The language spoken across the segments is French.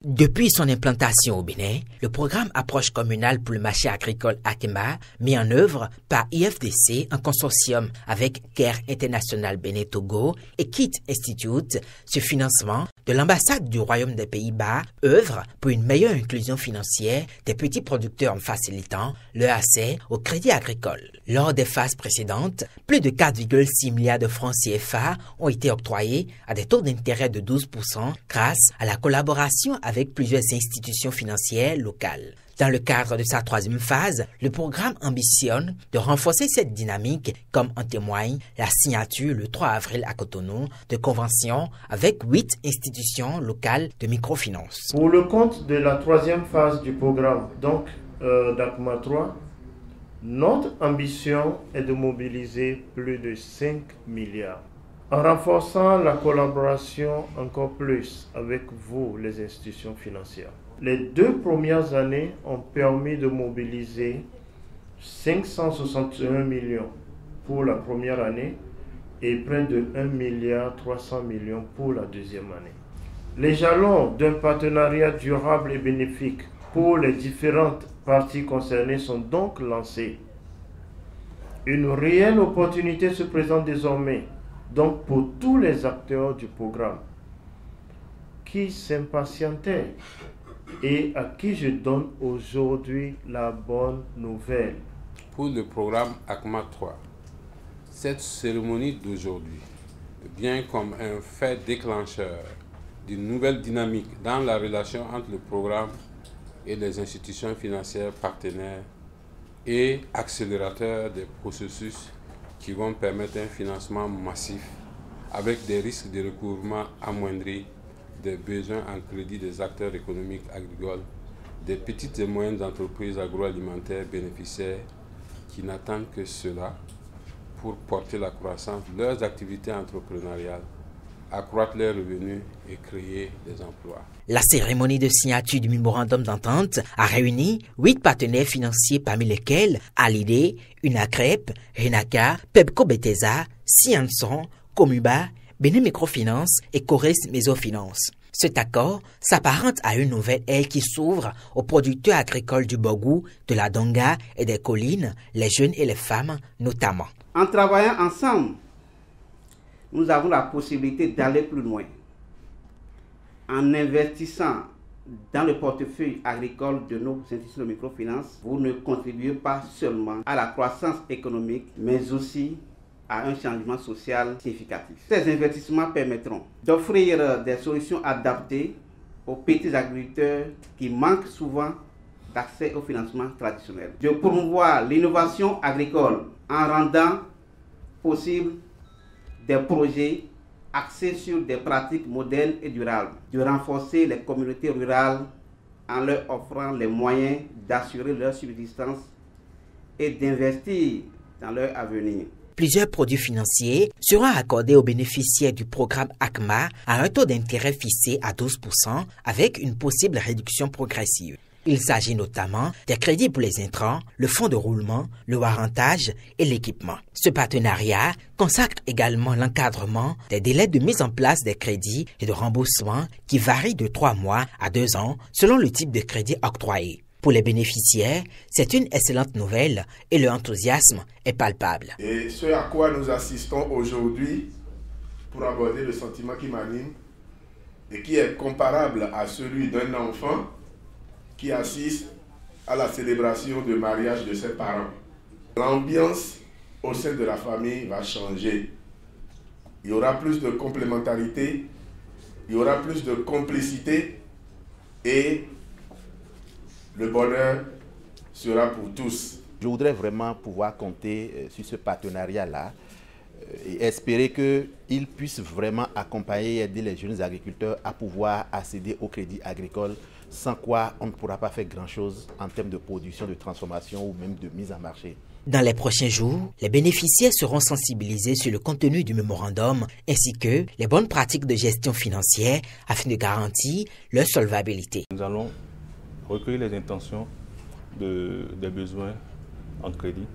Depuis son implantation au Bénin, le programme Approche communale pour le marché agricole ACMA, mis en œuvre par IFDC en consortium avec CARE International Bénin Togo et KIT Institute, ce financement de l'ambassade du Royaume des Pays-Bas œuvre pour une meilleure inclusion financière des petits producteurs en facilitant leur accès au crédit agricole. Lors des phases précédentes, plus de 4,6 milliards de francs CFA ont été octroyés à des taux d'intérêt de 12% grâce à la collaboration avec plusieurs institutions financières locales. Dans le cadre de sa troisième phase, le programme ambitionne de renforcer cette dynamique, comme en témoigne la signature le 3 avril à Cotonou de conventions avec 8 institutions locales de microfinance. Pour le compte de la troisième phase du programme, donc d'ACMA 3, notre ambition est de mobiliser plus de 5 milliards. En renforçant la collaboration encore plus avec vous, les institutions financières. Les 2 premières années ont permis de mobiliser 561 millions pour la première année et près de 1,3 milliard pour la deuxième année. Les jalons d'un partenariat durable et bénéfique pour les différentes parties concernées sont donc lancés. Une réelle opportunité se présente désormais, donc pour tous les acteurs du programme qui s'impatientaient et à qui je donne aujourd'hui la bonne nouvelle. Pour le programme ACMA 3, cette cérémonie d'aujourd'hui vient comme un fait déclencheur d'une nouvelle dynamique dans la relation entre le programme et les institutions financières partenaires et accélérateur des processus qui vont permettre un financement massif avec des risques de recouvrement amoindris des besoins en crédit des acteurs économiques agricoles, des petites et moyennes entreprises agroalimentaires bénéficiaires qui n'attendent que cela pour porter la croissance de leurs activités entrepreneuriales, accroître leurs revenus et créer des emplois. La cérémonie de signature du mémorandum d'entente a réuni 8 partenaires financiers parmi lesquels Alidé, Unacrep, Renaka, Pepco Betesa, Sianson, Comuba, Bénin Microfinance et Cores Mésofinance. Cet accord s'apparente à une nouvelle ère qui s'ouvre aux producteurs agricoles du Bogou, de la Donga et des collines, les jeunes et les femmes notamment. En travaillant ensemble, nous avons la possibilité d'aller plus loin. En investissant dans le portefeuille agricole de nos institutions de microfinance, vous ne contribuez pas seulement à la croissance économique, mais aussi à un changement social significatif. Ces investissements permettront d'offrir des solutions adaptées aux petits agriculteurs qui manquent souvent d'accès au financement traditionnel, de promouvoir l'innovation agricole en rendant possible des projets axés sur des pratiques modernes et durables, de renforcer les communautés rurales en leur offrant les moyens d'assurer leur subsistance et d'investir dans leur avenir. Plusieurs produits financiers seront accordés aux bénéficiaires du programme ACMA à un taux d'intérêt fixé à 12% avec une possible réduction progressive. Il s'agit notamment des crédits pour les intrants, le fonds de roulement, le warrantage et l'équipement. Ce partenariat consacre également l'encadrement des délais de mise en place des crédits et de remboursement qui varient de 3 mois à 2 ans selon le type de crédit octroyé. Pour les bénéficiaires, c'est une excellente nouvelle et leur enthousiasme est palpable. Et ce à quoi nous assistons aujourd'hui, pour aborder le sentiment qui m'anime et qui est comparable à celui d'un enfant qui assiste à la célébration de mariage de ses parents. L'ambiance au sein de la famille va changer. Il y aura plus de complémentarité, il y aura plus de complicité et le bonheur sera pour tous. Je voudrais vraiment pouvoir compter sur ce partenariat-là et espérer qu'il puisse vraiment accompagner et aider les jeunes agriculteurs à pouvoir accéder au crédit agricole, sans quoi on ne pourra pas faire grand-chose en termes de production, de transformation ou même de mise en marché. Dans les prochains jours, les bénéficiaires seront sensibilisés sur le contenu du mémorandum ainsi que les bonnes pratiques de gestion financière afin de garantir leur solvabilité. Nous allons recueillir les intentions des besoins en crédit,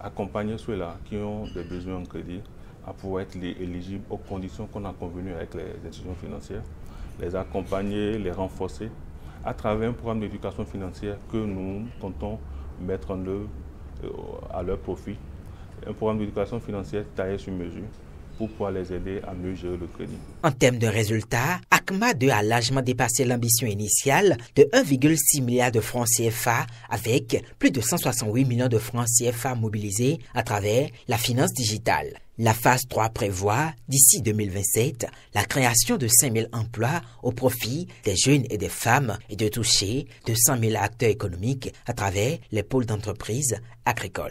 accompagner ceux-là qui ont des besoins en crédit à pouvoir être éligibles aux conditions qu'on a convenues avec les institutions financières, les accompagner, les renforcer à travers un programme d'éducation financière que nous comptons mettre en œuvre à leur profit. Un programme d'éducation financière taillé sur mesure pour pouvoir les aider à mieux gérer le crédit. En termes de résultats, ACMA 2 a largement dépassé l'ambition initiale de 1,6 milliard de francs CFA avec plus de 168 millions de francs CFA mobilisés à travers la finance digitale. La phase 3 prévoit, d'ici 2027, la création de 5 000 emplois au profit des jeunes et des femmes et de toucher 200 000 acteurs économiques à travers les pôles d'entreprise agricoles.